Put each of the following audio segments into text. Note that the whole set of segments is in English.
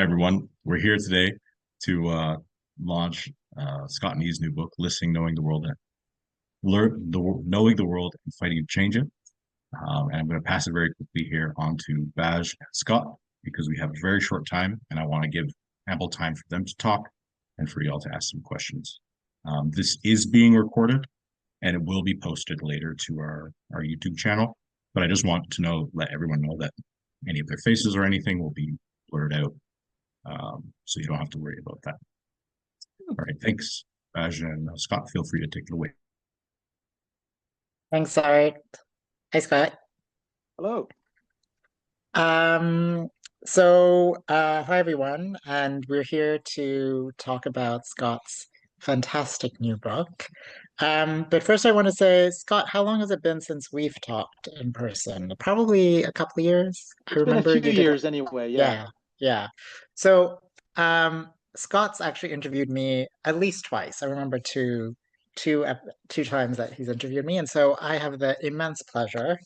Everyone. We're here today to launch Scott Neigh's new book, Listening, Knowing the World, and Knowing the World and Fighting to Change It. And I'm going to pass it very quickly here on to Baj and Scott because we have a very short time, and I want to give ample time for them to talk and for y'all to ask some questions. This is being recorded, and it will be posted later to our YouTube channel. But I just want to let everyone know that any of their faces or anything will be blurred out, so you don't have to worry about that. All right, thanks, Baj, and Scott, feel free to take it away. Thanks, Art. Hi, Scott. Hello. Um, hi everyone, and we're here to talk about Scott's fantastic new book. But first I want to say, Scott, how long has it been since we've talked in person? Probably a couple of years. I It's been a remember few you did. years anyway, yeah. Yeah, yeah. So, Scott's actually interviewed me at least twice. I remember two times that he's interviewed me, and so I have the immense pleasure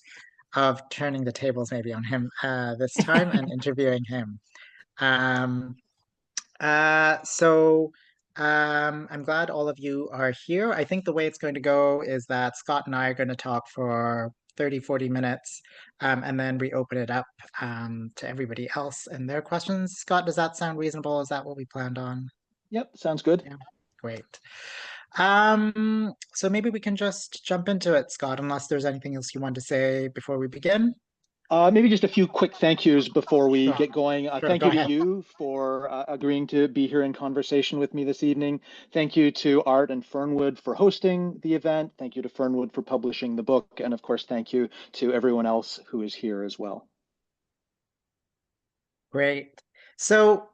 of turning the tables maybe on him this time and interviewing him. Um, uh, so I'm glad all of you are here. I think the way it's going to go is that Scott and I are going to talk for 30, 40 minutes, and then we open it up to everybody else and their questions. Scott, does that sound reasonable? Is that what we planned on? Yep, sounds good. Yeah, great. So maybe we can just jump into it, Scott, unless there's anything else you want to say before we begin. Maybe just a few quick thank yous before we Sure, get going. sure, Thank go you to ahead. you for agreeing to be here in conversation with me this evening. Thank you to Art and Fernwood for hosting the event. Thank you to Fernwood for publishing the book. And of course, thank you to everyone else who is here as well. Great. Scott,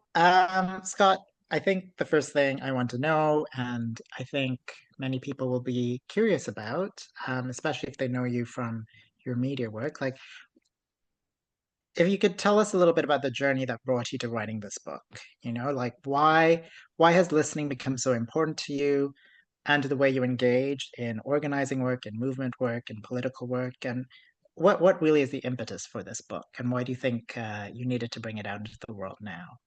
I think the first thing I want to know, and I think many people will be curious about, especially if they know you from your media work, like if you could tell us a little bit about the journey that brought you to writing this book, like why has listening become so important to you and to the way you engaged in organizing work and movement work and political work, and what really is the impetus for this book, and why do you think you needed to bring it out into the world now?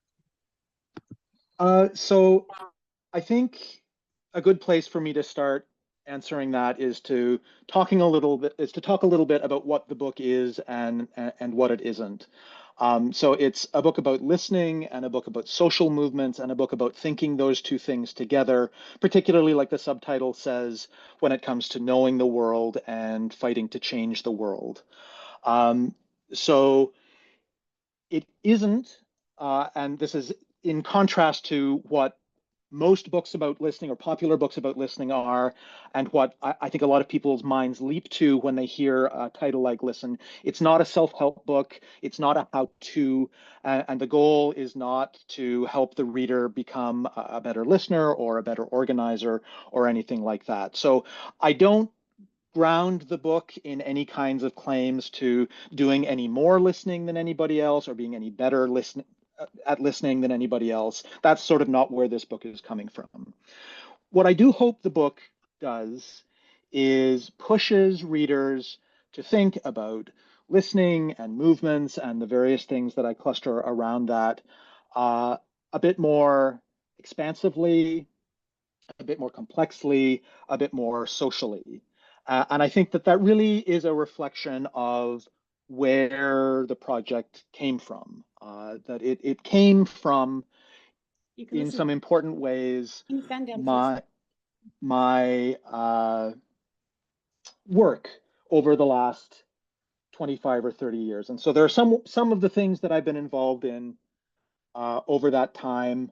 So I think a good place for me to start answering that is to talk a little bit about what the book is and what it isn't. So it's a book about listening and a book about social movements and a book about thinking those two things together, particularly like the subtitle says, when it comes to knowing the world and fighting to change the world. So it isn't, and this is in contrast to what most books about listening or popular books about listening are, and what I think a lot of people's minds leap to when they hear a title like Listen. It's not a self-help book. It's not a how-to, and the goal is not to help the reader become a better listener or a better organizer or anything like that. So I don't ground the book in any kinds of claims to doing any more listening than anybody else or being any better at listening than anybody else. That's sort of not where this book is coming from. What I do hope the book does is pushes readers to think about listening and movements and the various things that I cluster around that a bit more expansively, a bit more complexly, a bit more socially. And I think that that really is a reflection of where the project came from, that it came from, in some important ways, my work over the last 25 or 30 years. And so there are some of the things that I've been involved in over that time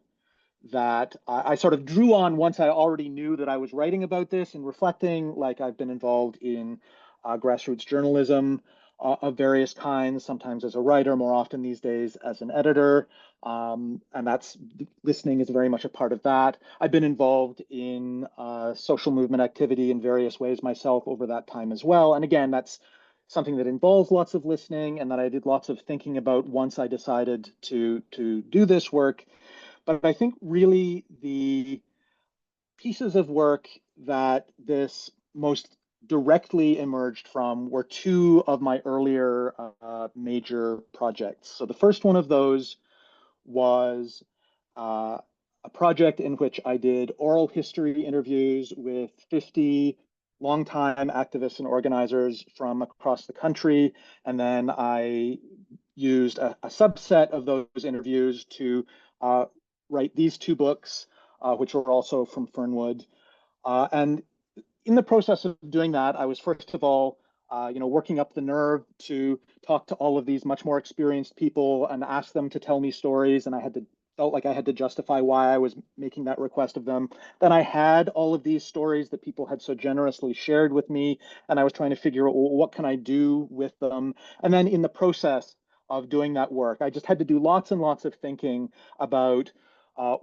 that I sort of drew on once I already knew that I was writing about this and reflecting. Like, I've been involved in grassroots journalism of various kinds, sometimes as a writer, more often these days as an editor. And that's listening is very much a part of that. I've been involved in social movement activity in various ways myself over that time as well. And again, that's something that involves lots of listening and that I did lots of thinking about once I decided to do this work. But I think really the pieces of work that this most directly emerged from were two of my earlier major projects. So the first one of those was a project in which I did oral history interviews with 50 longtime activists and organizers from across the country. And then I used a subset of those interviews to write these two books, which were also from Fernwood. And in the process of doing that, I was first of all, working up the nerve to talk to all of these much more experienced people and ask them to tell me stories. And felt like I had to justify why I was making that request of them. Then I had all of these stories that people had so generously shared with me, and I was trying to figure out, well, what can I do with them? And then in the process of doing that work, I just had to do lots and lots of thinking about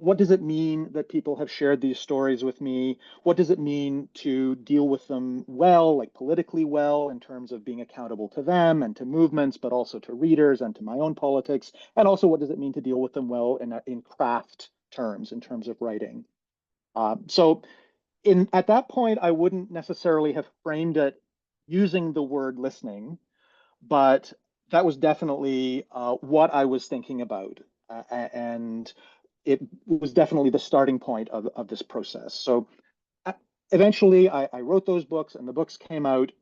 what does it mean that people have shared these stories with me? What does it mean to deal with them well, like politically well, in terms of being accountable to them and to movements, but also to readers and to my own politics? And also, what does it mean to deal with them well in craft terms, in terms of writing? So at that point, I wouldn't necessarily have framed it using the word listening, but that was definitely what I was thinking about. And it was definitely the starting point of this process. So eventually I wrote those books and the books came out,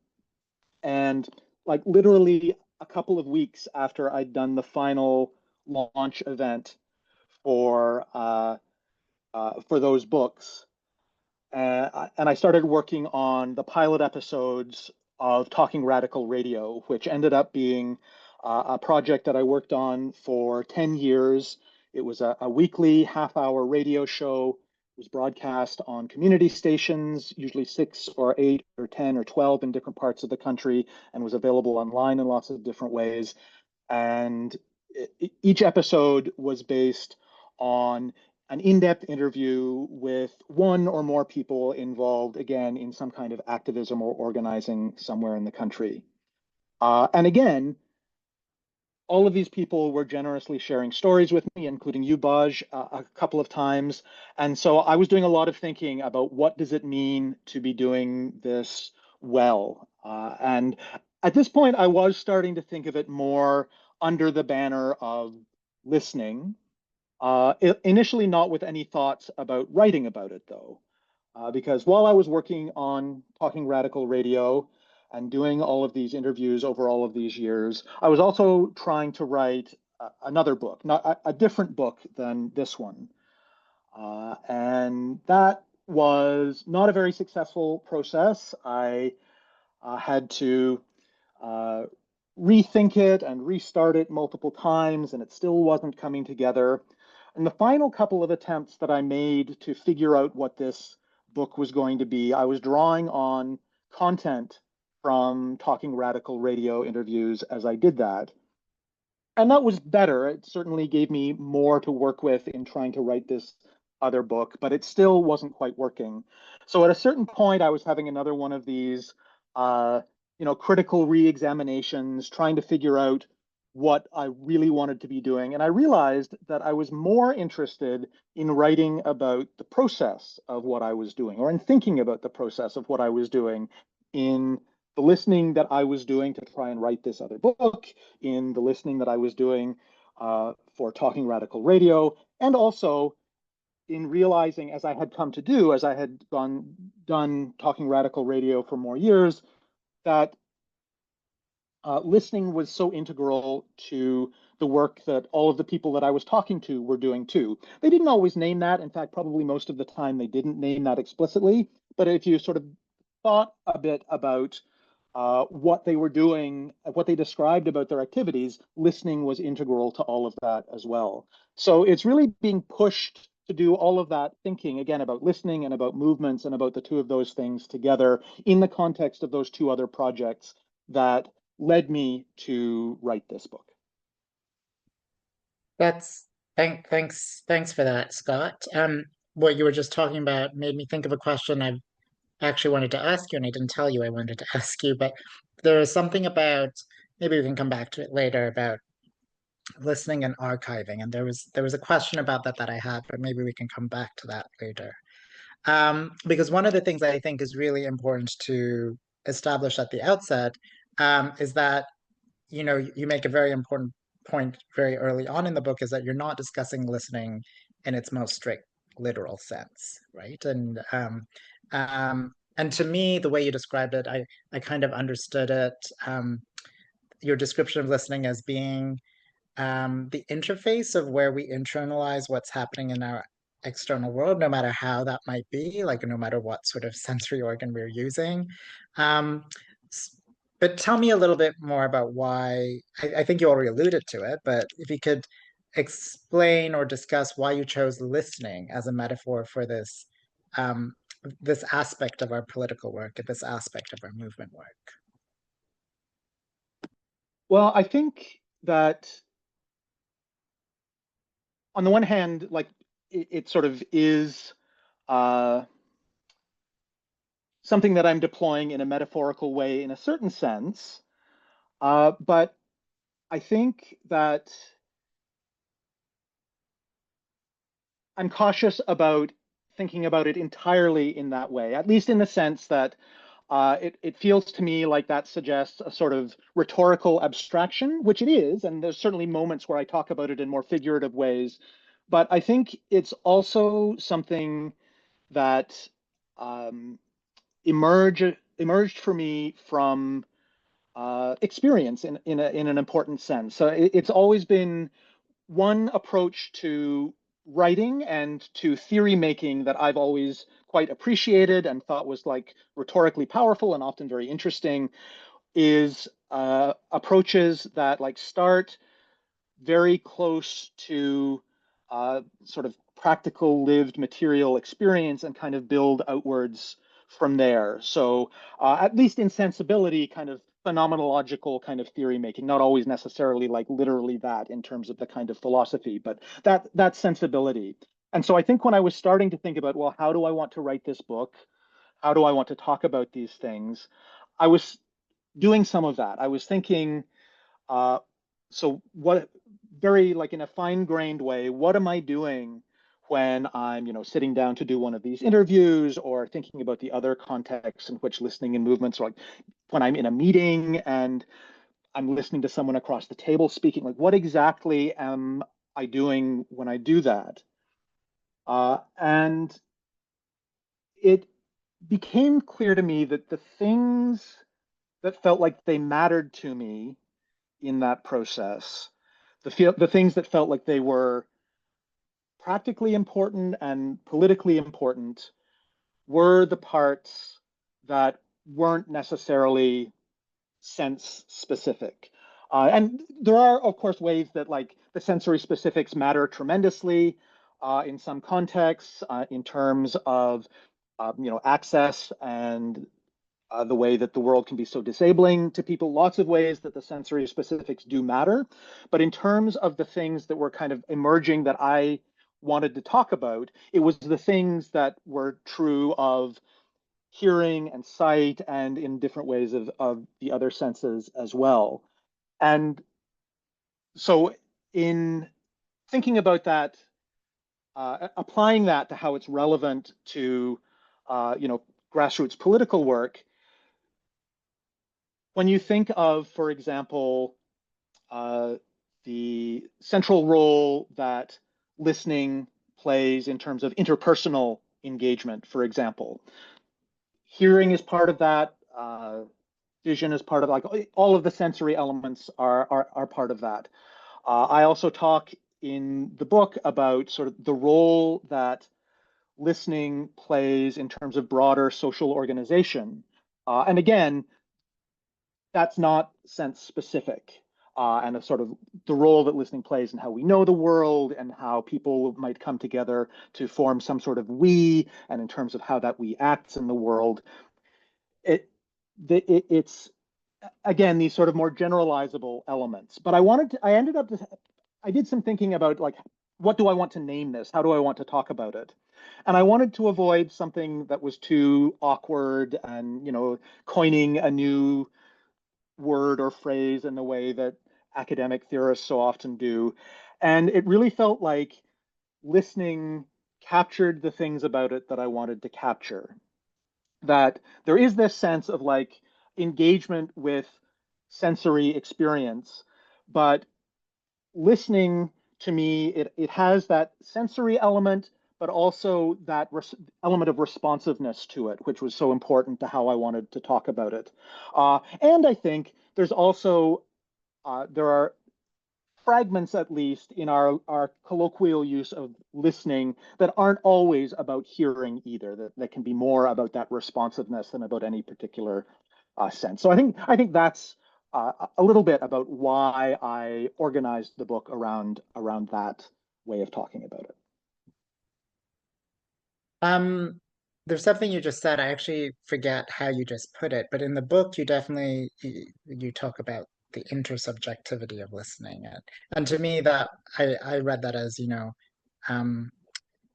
and like literally a couple of weeks after I'd done the final launch event for those books, and I started working on the pilot episodes of Talking Radical Radio, which ended up being a project that I worked on for 10 years. It was a weekly half-hour radio show. It was broadcast on community stations, usually 6 or 8 or 10 or 12 in different parts of the country, and was available online in lots of different ways. And each episode was based on an in-depth interview with one or more people involved, again, in some kind of activism or organizing somewhere in the country. And again, all of these people were generously sharing stories with me, including you, Baj, a couple of times. And so I was doing a lot of thinking about what does it mean to be doing this well. And at this point, I was starting to think of it more under the banner of listening. Initially not with any thoughts about writing about it, though, because while I was working on Talking Radical Radio and doing all of these interviews over all of these years, I was also trying to write another book, not a different book than this one. And that was not a very successful process. I had to rethink it and restart it multiple times, and it still wasn't coming together. And the final couple of attempts that I made to figure out what this book was going to be, I was drawing on content from Talking Radical Radio interviews as I did that. And that was better. It certainly gave me more to work with in trying to write this other book, but it still wasn't quite working. So at a certain point, I was having another one of these, critical re-examinations, trying to figure out what I really wanted to be doing. And I realized that I was more interested in writing about the process of what I was doing, or in thinking about the process of what I was doing in the listening that I was doing to try and write this other book, in the listening that I was doing for Talking Radical Radio, and also in realizing, as I had come to do, as I had done Talking Radical Radio for more years, that listening was so integral to the work that all of the people that I was talking to were doing too. They didn't always name that. In fact, probably most of the time they didn't name that explicitly. But if you sort of thought a bit about what they were doing, what they described about their activities, listening was integral to all of that as well. So it's really being pushed to do all of that thinking, again, about listening and about movements and about the two of those things together in the context of those two other projects that led me to write this book. That's thanks for that, Scott. What you were just talking about made me think of a question I actually wanted to ask you, and I didn't tell you I wanted to ask you, but there is something about, maybe we can come back to it later, about listening and archiving, and there was a question about that I had, but maybe we can come back to that later. Because one of the things I think is really important to establish at the outset is that you make a very important point very early on in the book is that you're not discussing listening in its most strict literal sense, right? And to me, the way you described it, I kind of understood it, your description of listening as being the interface of where we internalize what's happening in our external world, no matter how that might be, like no matter what sort of sensory organ we're using. Um, but tell me a little bit more about why, I think you already alluded to it, but if you could explain or discuss why you chose listening as a metaphor for um, this aspect of our political work, this aspect of our movement work. Well, I think that on the one hand, like it sort of is uh, something that I'm deploying in a metaphorical way in a certain sense. But I think that I'm cautious about thinking about it entirely in that way, at least in the sense that it feels to me like that suggests a sort of rhetorical abstraction, which it is, and there's certainly moments where I talk about it in more figurative ways. But I think it's also something that um, emerged for me from experience in an important sense. So it's always been one approach to writing and to theory making that I've always quite appreciated and thought was like rhetorically powerful and often very interesting is approaches that like start very close to sort of practical lived material experience and kind of build outwards from there. So at least in sensibility, kind of phenomenological kind of theory making, not always necessarily like literally that in terms of the kind of philosophy, but that sensibility. And so I think when I was starting to think about, well, how do I want to write this book? How do I want to talk about these things? I was doing some of that. I was thinking, uh, so what, very like in a fine-grained way, what am I doing when I'm, sitting down to do one of these interviews or thinking about the other contexts in which listening and movements are like when I'm in a meeting and I'm listening to someone across the table speaking, like what exactly am I doing when I do that? And it became clear to me that the things that felt like they mattered to me in that process, the things that felt like they were practically important and politically important, were the parts that weren't necessarily sense specific. And there are, of course, ways that like the sensory specifics matter tremendously in some contexts in terms of access and the way that the world can be so disabling to people, lots of ways that the sensory specifics do matter. But in terms of the things that were kind of emerging that I wanted to talk about, it was the things that were true of hearing and sight and in different ways of the other senses as well. And so in thinking about that, applying that to how it's relevant to, grassroots political work, when you think of, for example, the central role that listening plays in terms of interpersonal engagement, for example, hearing is part of that. Vision is part of like all of the sensory elements are part of that. I also talk in the book about sort of the role that listening plays in terms of broader social organization. And again, that's not sense specific. And a sort of the role that listening plays in how we know the world and how people might come together to form some sort of we, and in terms of how that we acts in the world. It's again these sort of more generalizable elements. But I did some thinking about like what do I want to name this? How do I want to talk about it? And I wanted to avoid something that was too awkward and coining a new word or phrase in the way that academic theorists so often do. And it really felt like listening captured the things about it that I wanted to capture. That there is this sense of like engagement with sensory experience, but listening to me, it has that sensory element, but also that element of responsiveness to it, which was so important to how I wanted to talk about it. And I think there's also, there are fragments, at least, in our colloquial use of listening that aren't always about hearing either, that can be more about that responsiveness than about any particular sense. So I think that's a little bit about why I organized the book around that way of talking about it. Um, there's something you just said. I actually forget how you just put it, but in the book, you talk about the intersubjectivity of listening, and to me that I read that as, um,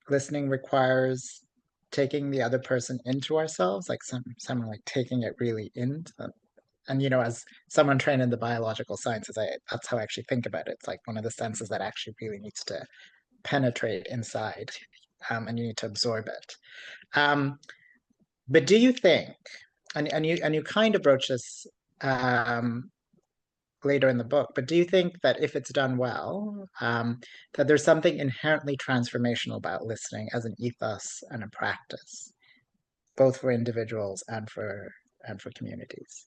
listening requires taking the other person into ourselves, like someone like taking it really into them. And as someone trained in the biological sciences, that's how I actually think about it. It's like one of the senses that actually really needs to penetrate inside, and you need to absorb it. Um, but do you think, and you kind of broach this um, later in the book, but do you think that if it's done well, that there's something inherently transformational about listening as an ethos and a practice, both for individuals and for communities?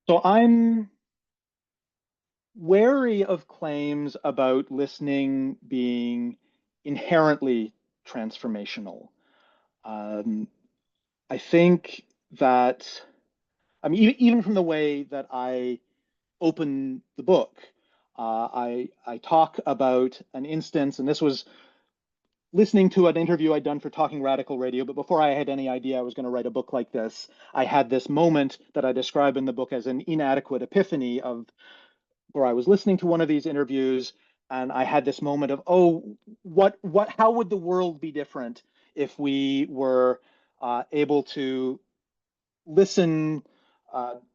So I'm wary of claims about listening being inherently transformational. Um, I think that, I mean, even from the way that I open the book, I talk about an instance, and this was listening to an interview I'd done for Talking Radical Radio, but before I had any idea I was going to write a book like this, I had this moment that I describe in the book as an inadequate epiphany of where I was listening to one of these interviews and I had this moment of, oh, how would the world be different if we were able to listen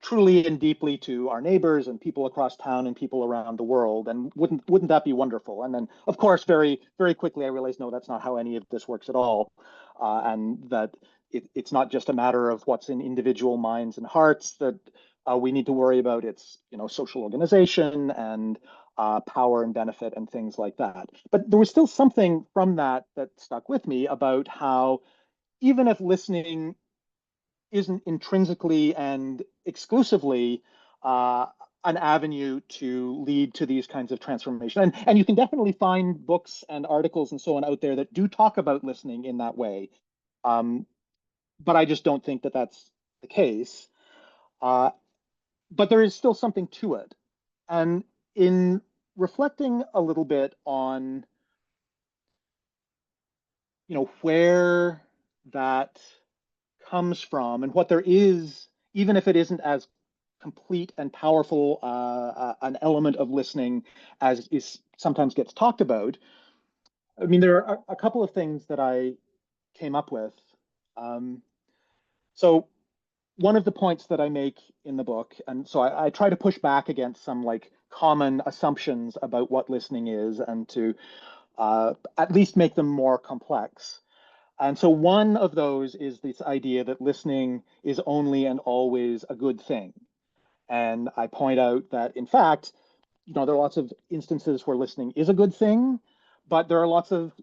truly and deeply to our neighbors and people across town and people around the world, and wouldn't that be wonderful? And then, of course, very very quickly, I realized no, that's not how any of this works at all, and that it's not just a matter of what's in individual minds and hearts that we need to worry about. It's social organization and power and benefit and things like that. But there was still something from that that stuck with me about how even if listening isn't intrinsically and exclusively an avenue to lead to these kinds of transformation. And you can definitely find books and articles and so on out there that do talk about listening in that way. Um, but I just don't think that that's the case. Uh, but there is still something to it. And in reflecting a little bit on, where that comes from and what there is, even if it isn't as complete and powerful an element of listening as is sometimes gets talked about. I mean, there are a couple of things that I came up with. Um, so one of the points that I make in the book, and so I try to push back against some like common assumptions about what listening is, and to at least make them more complex. And so one of those is this idea that listening is only and always a good thing. And I point out that, in fact, there are lots of instances where listening is a good thing, but there are lots of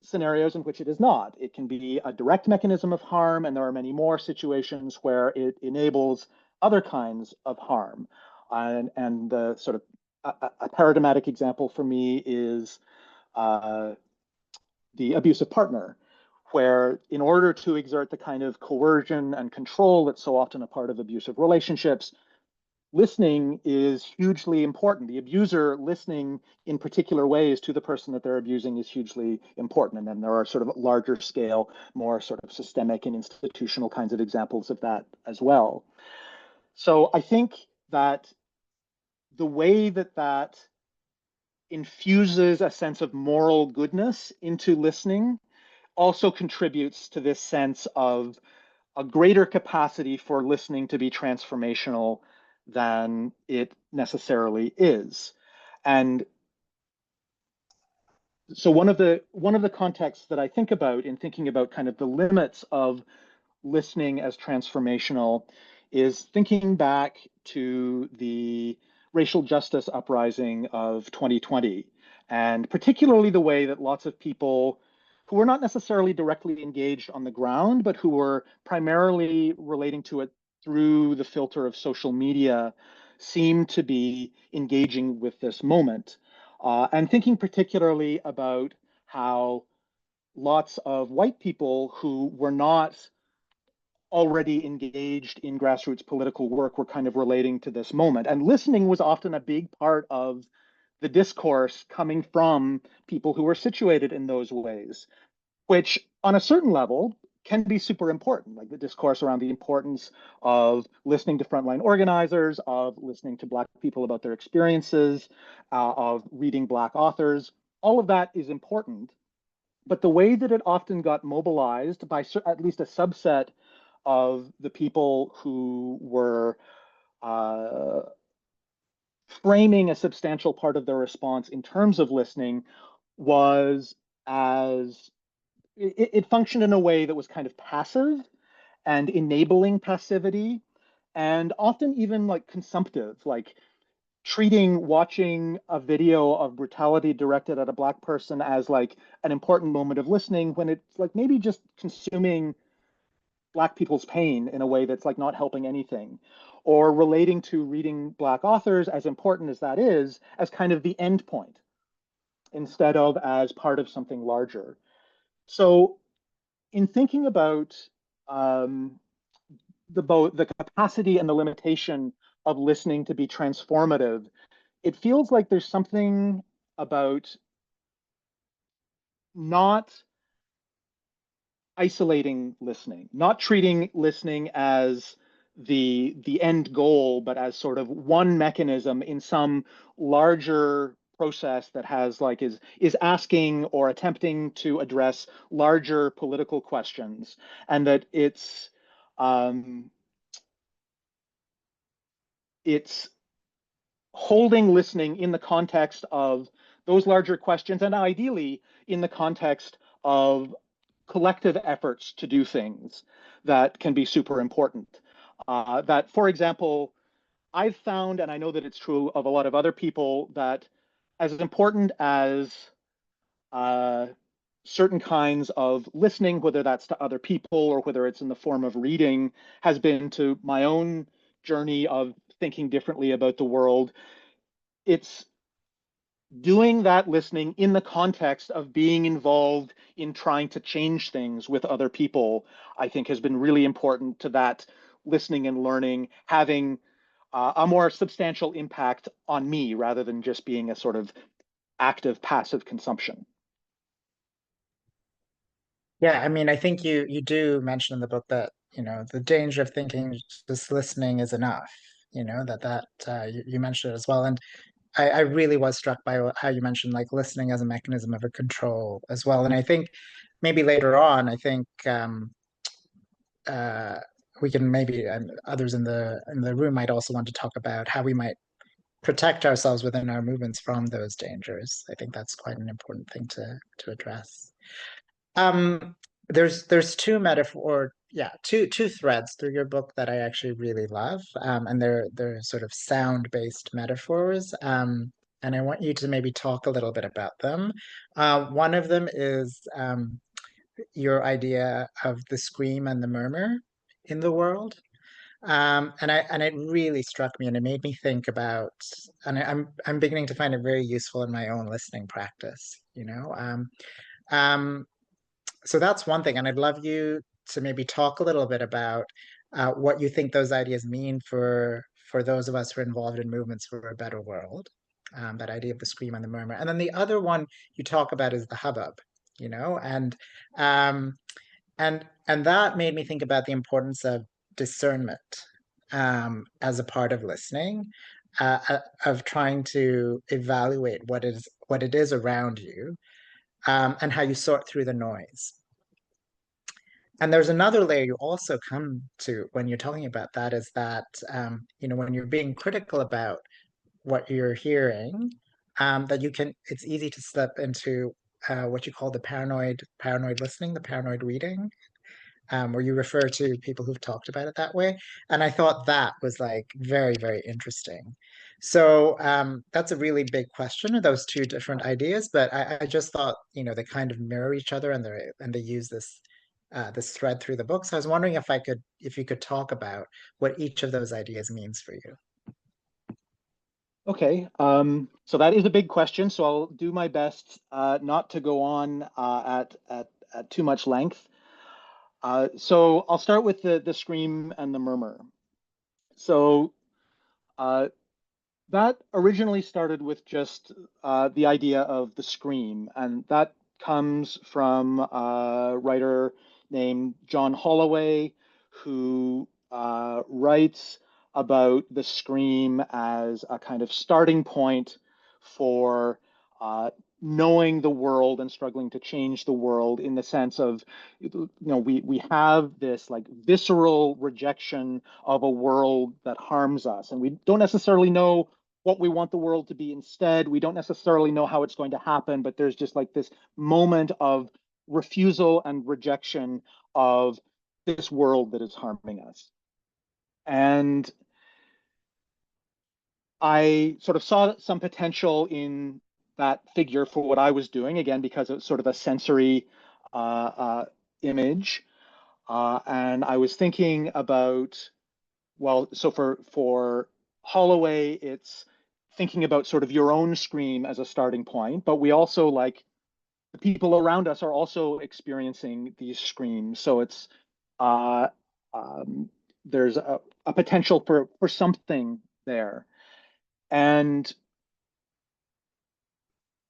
scenarios in which it is not. It can be a direct mechanism of harm, and there are many more situations where it enables other kinds of harm. And the sort of a paradigmatic example for me is uh, the abusive partner, where in order to exert the kind of coercion and control that's so often a part of abusive relationships, listening is hugely important. The abuser listening in particular ways to the person that they're abusing is hugely important. And then there are sort of larger scale, more sort of systemic and institutional kinds of examples of that as well. So I think that the way that that infuses a sense of moral goodness into listening also contributes to this sense of a greater capacity for listening to be transformational than it necessarily is. And so one of the contexts that I think about in thinking about kind of the limits of listening as transformational is thinking back to the racial justice uprising of 2020, and particularly the way that lots of people who were not necessarily directly engaged on the ground, but who were primarily relating to it through the filter of social media, seem to be engaging with this moment. And thinking particularly about how lots of white people who were not already engaged in grassroots political work were kind of relating to this moment. And listening was often a big part of the discourse coming from people who were situated in those ways, which on a certain level can be super important, like the discourse around the importance of listening to frontline organizers, of listening to Black people about their experiences, of reading Black authors. All of that is important. But the way that it often got mobilized by at least a subset of the people who were uh, framing a substantial part of their response in terms of listening was as it functioned in a way that was kind of passive and enabling passivity, and often even like consumptive, like treating watching a video of brutality directed at a Black person as like an important moment of listening, when it's like maybe just consuming Black people's pain in a way that's like not helping anything, or relating to reading Black authors, as important as that is, as kind of the end point instead of as part of something larger. So in thinking about um, the capacity and the limitation of listening to be transformative, it feels like there's something about not isolating listening, not treating listening as the end goal, but as sort of one mechanism in some larger process that has like is asking or attempting to address larger political questions, and that um, it's holding listening in the context of those larger questions, and ideally in the context of collective efforts to do things that can be super important. That, for example, I've found, and I know that it's true of a lot of other people, that as important as uh, certain kinds of listening, whether that's to other people or whether it's in the form of reading, has been to my own journey of thinking differently about the world, it's doing that listening in the context of being involved in trying to change things with other people, I think has been really important to that listening and learning having a more substantial impact on me rather than just being a sort of active passive consumption. Yeah, I mean, I think you do mention in the book that, the danger of thinking just listening is enough, you mentioned it as well. And I really was struck by how you mentioned like listening as a mechanism of a control as well. And I think maybe later on, I think uh, we can maybe, and others in the room might also want to talk about how we might protect ourselves within our movements from those dangers. I think that's quite an important thing to address. Um, there's two threads through your book that I actually really love, and they're sort of sound-based metaphors. And I want you to maybe talk a little bit about them. One of them is your idea of the scream and the murmur in the world. And it really struck me, and it made me think about, and I'm beginning to find it very useful in my own listening practice. Um, so that's one thing, and I'd love you to maybe talk a little bit about what you think those ideas mean for those of us who are involved in movements for a better world. That idea of the scream and the murmur, and then the other one you talk about is the hubbub. You know, um, and that made me think about the importance of discernment as a part of listening, of trying to evaluate what it is around you, and how you sort through the noise. And there's another layer you also come to when you're talking about that is that, when you're being critical about what you're hearing, that it's easy to slip into what you call the paranoid listening, the paranoid reading, where you refer to people who've talked about it that way. And I thought that was like very, very interesting. So that's a really big question, those two different ideas, but I just thought, they kind of mirror each other and they use this thread through the book. So I was wondering if you could talk about what each of those ideas means for you. Okay, so that is a big question. So I'll do my best not to go on at too much length. So I'll start with the scream and the murmur. So uh, that originally started with just the idea of the scream, and that comes from a writer named John Holloway, who writes about the scream as a kind of starting point for uh, knowing the world and struggling to change the world, in the sense of, we have this like visceral rejection of a world that harms us, and we don't necessarily know what we want the world to be instead. We don't necessarily know how it's going to happen, but there's just like this moment of refusal and rejection of this world that is harming us. And I sort of saw some potential in that figure for what I was doing, again, because it's sort of a sensory image. And I was thinking about, well, so for Holloway, it's thinking about sort of your own scream as a starting point, but we also, like, the people around us are also experiencing these screams. So it's uh, um, there's a potential for something there. And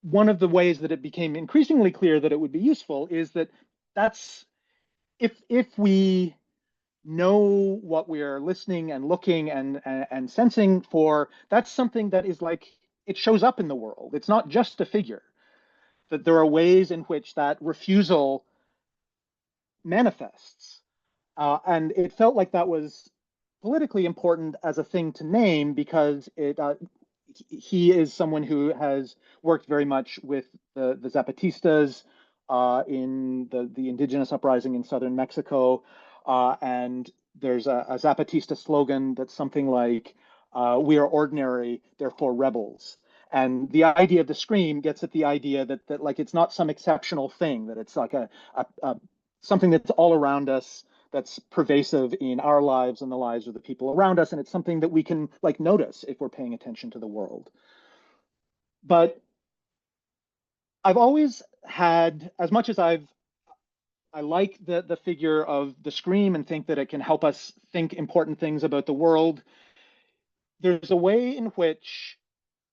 one of the ways that it became increasingly clear that it would be useful is that that's if we know what we are listening and looking and sensing for, that's something that is like, it shows up in the world. It's not just a figure. That there are ways in which that refusal manifests. And it felt like that was politically important as a thing to name, because he is someone who has worked very much with the Zapatistas in the indigenous uprising in southern Mexico. And there's a Zapatista slogan that's something like, "We are ordinary, therefore rebels." And the idea of the scream gets at the idea that like, it's not some exceptional thing, that it's like a something that's all around us, that's pervasive in our lives and the lives of the people around us, and it's something that we can like notice if we're paying attention to the world. But I've always had, as much as I like the figure of the scream and think that it can help us think important things about the world, there's a way in which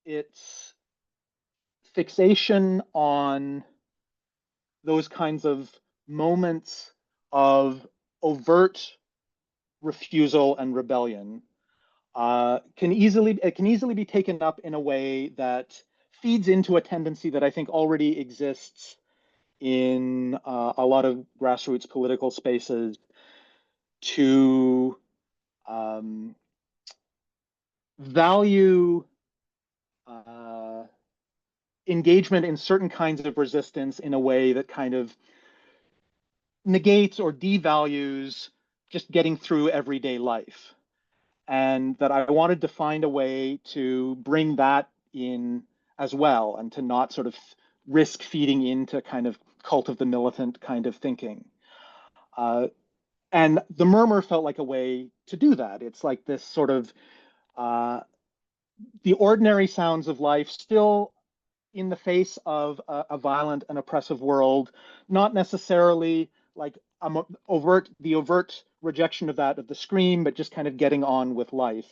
its fixation on those kinds of moments of overt refusal and rebellion can easily be taken up in a way that feeds into a tendency that I think already exists in a lot of grassroots political spaces, to um, value uh, engagement in certain kinds of resistance in a way that kind of negates or devalues just getting through everyday life. And that I wanted to find a way to bring that in as well, and to not sort of risk feeding into kind of cult of the militant kind of thinking. Uh, and the murmur felt like a way to do that. It's like this sort of uh, the ordinary sounds of life, still in the face of a violent and oppressive world, not necessarily like the overt rejection of that, of the scream, but just kind of getting on with life.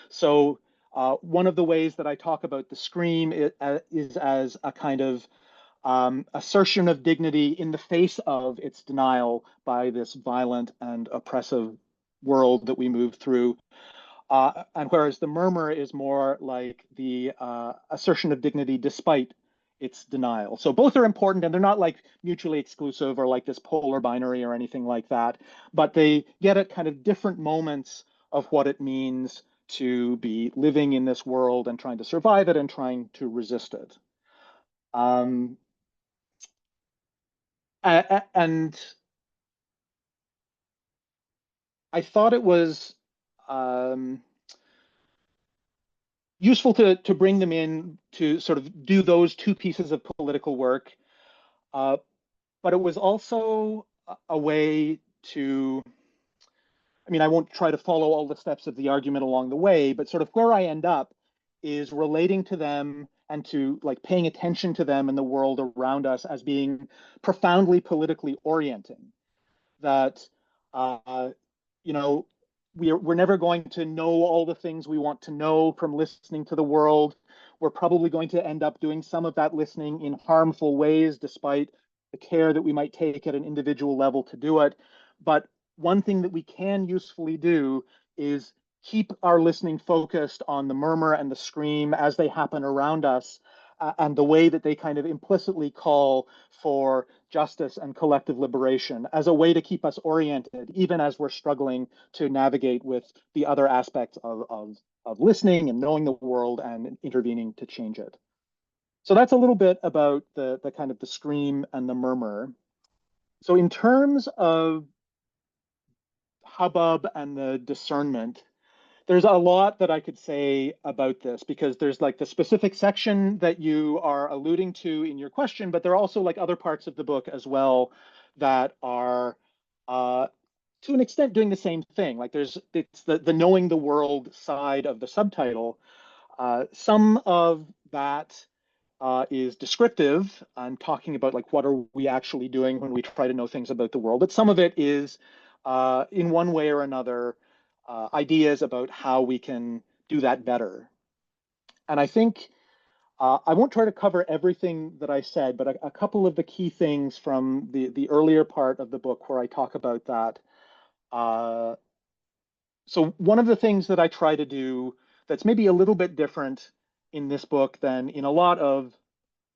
So one of the ways that I talk about the scream is as a kind of assertion of dignity in the face of its denial by this violent and oppressive world that we move through. And whereas the murmur is more like the assertion of dignity despite its denial. So both are important, and they're not like mutually exclusive or like this polar binary or anything like that, but they get at kind of different moments of what it means to be living in this world and trying to survive it and trying to resist it. Um, and I thought it was um, useful to bring them in to sort of do those two pieces of political work. But it was also a way to, I mean, I won't try to follow all the steps of the argument along the way, but sort of where I end up is relating to them and to like paying attention to them in the world around us as being profoundly politically orienting. That, uh, you know, we're never going to know all the things we want to know from listening to the world. We're probably going to end up doing some of that listening in harmful ways, despite the care that we might take at an individual level to do it. But one thing that we can usefully do is keep our listening focused on the murmur and the scream as they happen around us, and the way that they kind of implicitly call for justice and collective liberation as a way to keep us oriented, even as we're struggling to navigate with the other aspects of listening and knowing the world and intervening to change it. So that's a little bit about the kind of the scream and the murmur. So in terms of hubbub and the discernment, there's a lot that I could say about this, because there's like the specific section that you are alluding to in your question, but there are also like other parts of the book as well that are to an extent doing the same thing. Like it's the knowing the world side of the subtitle. Some of that is descriptive and talking about like what are we actually doing when we try to know things about the world, but some of it is in one way or another ideas about how we can do that better. And I think I won't try to cover everything that I said, but a couple of the key things from the earlier part of the book where I talk about that. So one of the things that I try to do that's maybe a little bit different in this book than in a lot of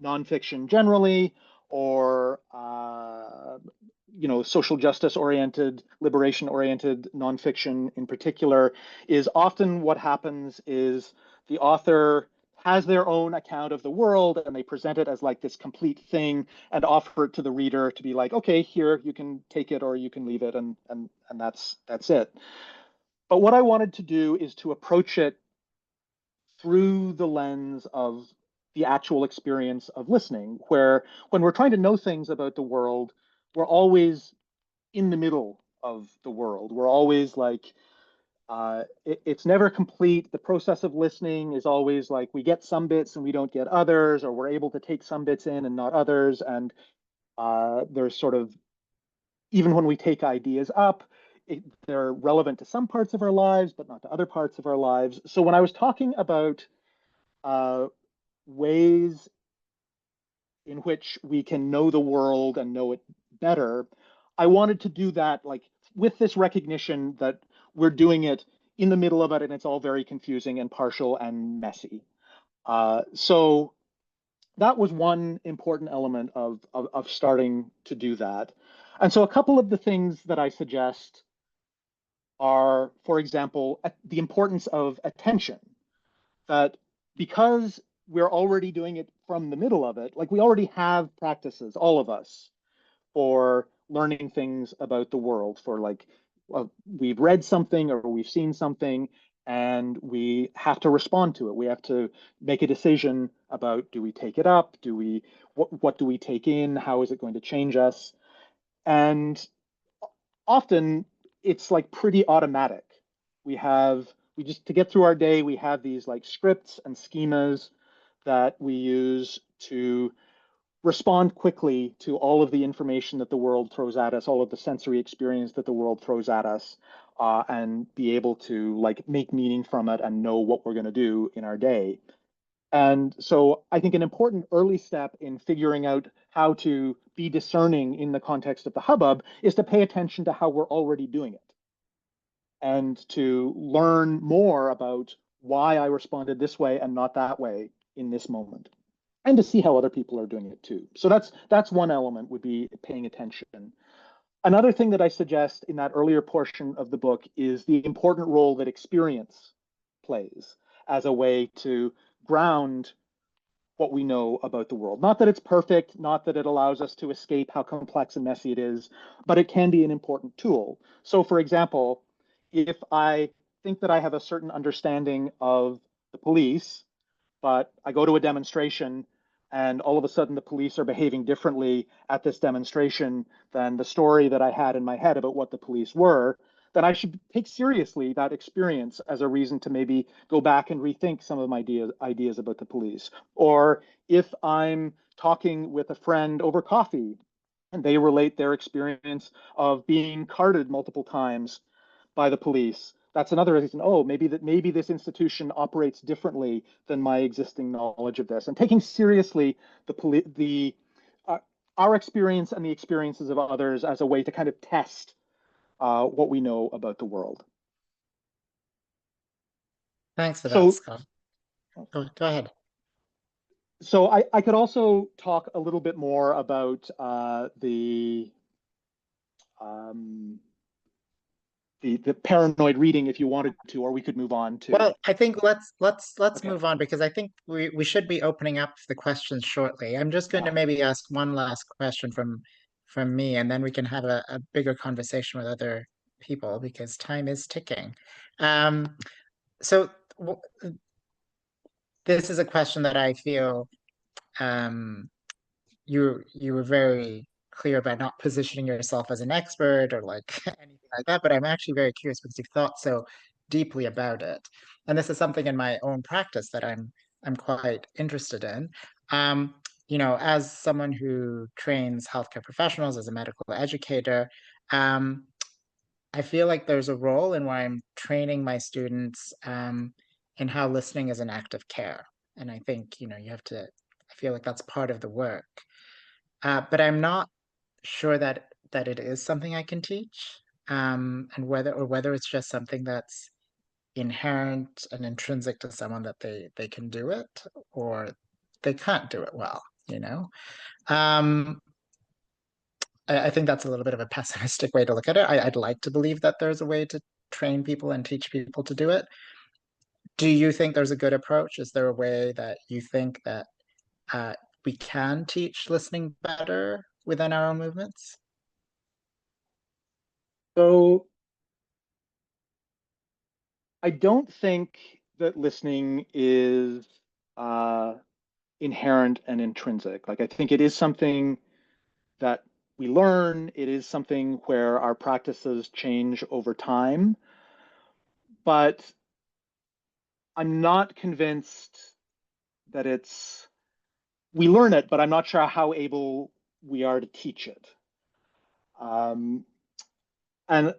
nonfiction generally, or social justice oriented, liberation oriented nonfiction in particular, is often what happens is the author has their own account of the world and they present it as like this complete thing and offer it to the reader to be like, okay, here, you can take it or you can leave it, and that's it. But what I wanted to do is to approach it through the lens of the actual experience of listening, where when we're trying to know things about the world, we're always in the middle of the world. We're always like, it's never complete. The process of listening is always like we get some bits and we don't get others, or we're able to take some bits in and not others. And there's sort of, even when we take ideas up, they're relevant to some parts of our lives, but not to other parts of our lives. So when I was talking about uh, ways in which we can know the world and know it better, I wanted to do that like with this recognition that we're doing it in the middle of it and it's all very confusing and partial and messy. So that was one important element of starting to do that. And so a couple of the things that I suggest are, for example, the importance of attention. That because we're already doing it from the middle of it, like we already have practices, all of us, for learning things about the world, for like, we've read something or we've seen something and we have to respond to it. We have to make a decision about, do we take it up? What do we take in? How is it going to change us? And often it's like pretty automatic. We just, to get through our day, we have these like scripts and schemas that we use to respond quickly to all of the information that the world throws at us, all of the sensory experience that the world throws at us, and be able to like make meaning from it and know what we're going to do in our day. And so I think an important early step in figuring out how to be discerning in the context of the hubbub is to pay attention to how we're already doing it and to learn more about why I responded this way and not that way in this moment, and to see how other people are doing it too. So that's one element, would be paying attention. Another thing that I suggest in that earlier portion of the book is the important role that experience plays as a way to ground what we know about the world. Not that it's perfect, not that it allows us to escape how complex and messy it is, but it can be an important tool. So for example, if I think that I have a certain understanding of the police, but I go to a demonstration and all of a sudden the police are behaving differently at this demonstration than the story that I had in my head about what the police were, then I should take seriously that experience as a reason to maybe go back and rethink some of my ideas about the police. Or if I'm talking with a friend over coffee and they relate their experience of being carded multiple times by the police, that's another reason. Oh, maybe this institution operates differently than my existing knowledge of this. And taking seriously the uh, our experience and the experiences of others as a way to kind of test what we know about the world. Thanks for that, So, Scott. Go ahead. so I could also talk a little bit more about um, the paranoid reading if you wanted to, or we could move on to. Well, I think let's Okay. move on because I think we should be opening up the questions shortly. I'm just going to maybe ask one last question from me, and then we can have a bigger conversation with other people because time is ticking. Um, so w this is a question that I feel um, you were very clear about not positioning yourself as an expert or like anything like that, but I'm actually very curious because you've thought so deeply about it. And this is something in my own practice that I'm quite interested in. Um, as someone who trains healthcare professionals as a medical educator, I feel like there's a role in where I'm training my students in how listening is an act of care. And I think, you have to, I feel like that's part of the work. But I'm not sure that it is something I can teach, and whether it's just something that's inherent and intrinsic to someone that they can do it or they can't do it well, you know? Um, I think that's a little bit of a pessimistic way to look at it. I'd like to believe that there's a way to train people and teach people to do it. Do you think there's a good approach? Is there a way that you think that uh, we can teach listening better within our own movements? So I don't think that listening is uh, inherent and intrinsic. Like I think it is something that we learn. It is something where our practices change over time. But I'm not convinced that we learn it, but I'm not sure how able we are to teach it. Um, and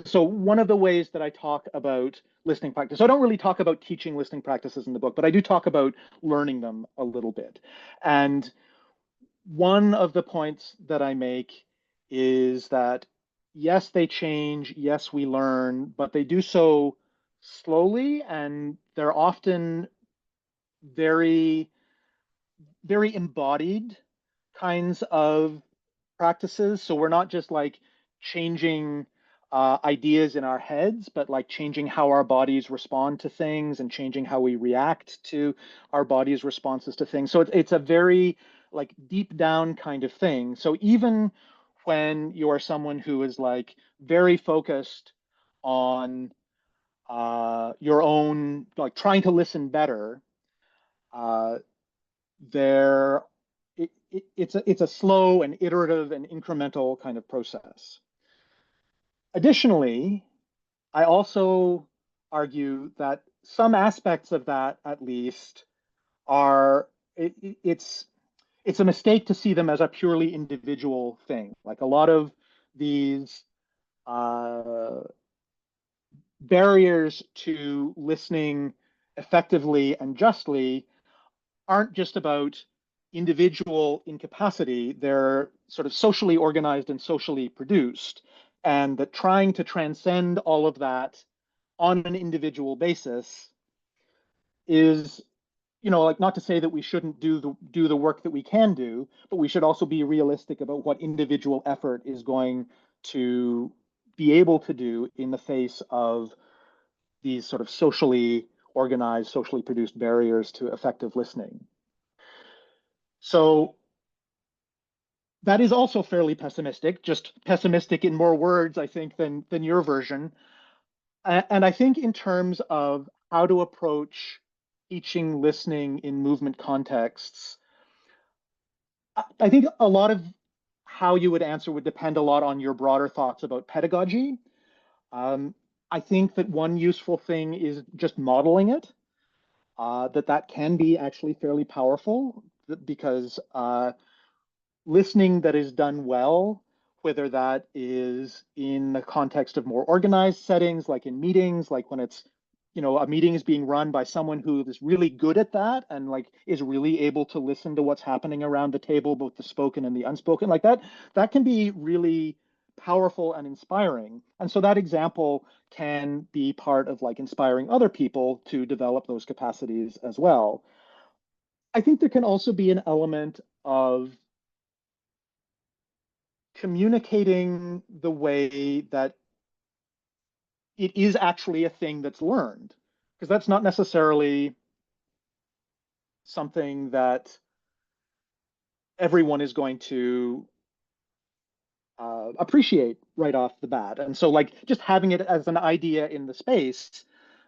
so one of the ways that I talk about listening practice, so I don't really talk about teaching listening practices in the book, but I do talk about learning them a little bit. And one of the points that I make is that yes, they change, yes, we learn, but they do so slowly and they're often very, very embodied kinds of practices. So we're not just like changing ideas in our heads, but like changing how our bodies respond to things and changing how we react to our body's responses to things. So it's a very like deep down kind of thing. So even when you are someone who is like very focused on your own, like trying to listen better, uh, there it's a slow and iterative and incremental kind of process. Additionally, I also argue that some aspects of that, at least, are it's a mistake to see them as a purely individual thing. Like a lot of these uh, barriers to listening effectively and justly aren't just about individual incapacity, they're sort of socially organized and socially produced. And that trying to transcend all of that on an individual basis is, like not to say that we shouldn't do the work that we can do, but we should also be realistic about what individual effort is going to be able to do in the face of these sort of socially organized, socially produced barriers to effective listening. So that is also fairly pessimistic, just pessimistic in more words, I think, than your version. And I think in terms of how to approach teaching listening in movement contexts, I think a lot of how you would answer would depend a lot on your broader thoughts about pedagogy. Um, I think that one useful thing is just modeling it, that can be actually fairly powerful because listening that is done well, whether that is in the context of more organized settings, like in meetings, like when it's, a meeting is being run by someone who is really good at that and like is really able to listen to what's happening around the table, both the spoken and the unspoken, like that can be really powerful and inspiring. And so that example can be part of like inspiring other people to develop those capacities as well. I think there can also be an element of communicating the way that it is actually a thing that's learned, because that's not necessarily something that everyone is going to appreciate right off the bat. And so, like, just having it as an idea in the space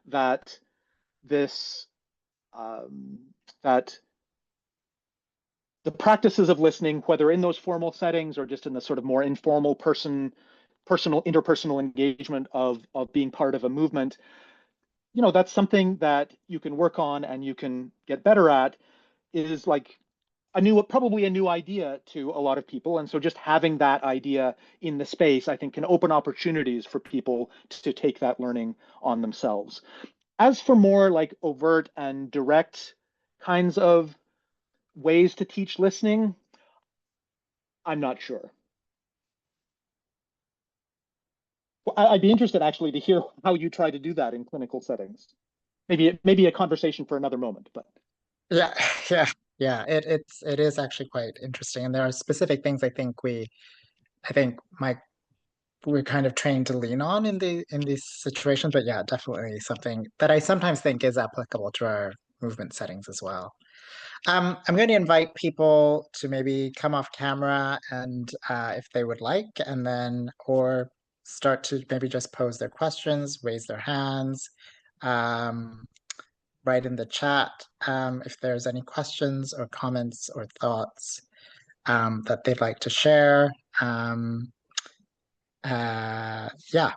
that this um, that the practices of listening, whether in those formal settings or just in the sort of more informal personal interpersonal engagement of being part of a movement, that's something that you can work on and you can get better at, is like probably a new idea to a lot of people. And so just having that idea in the space, I think, can open opportunities for people to take that learning on themselves. As for more like overt and direct kinds of ways to teach listening, I'm not sure. Well, I'd be interested actually to hear how you try to do that in clinical settings. Maybe a conversation for another moment, but Yeah, yeah, yeah. It is actually quite interesting, and there are specific things I think we're kind of trained to lean on in these situations. But yeah, definitely something that I sometimes think is applicable to our movement settings as well. I'm going to invite people to maybe come off camera and if they would like, and then or start to maybe just pose their questions, raise their hands, um, write in the chat if there's any questions or comments or thoughts that they'd like to share. Yeah,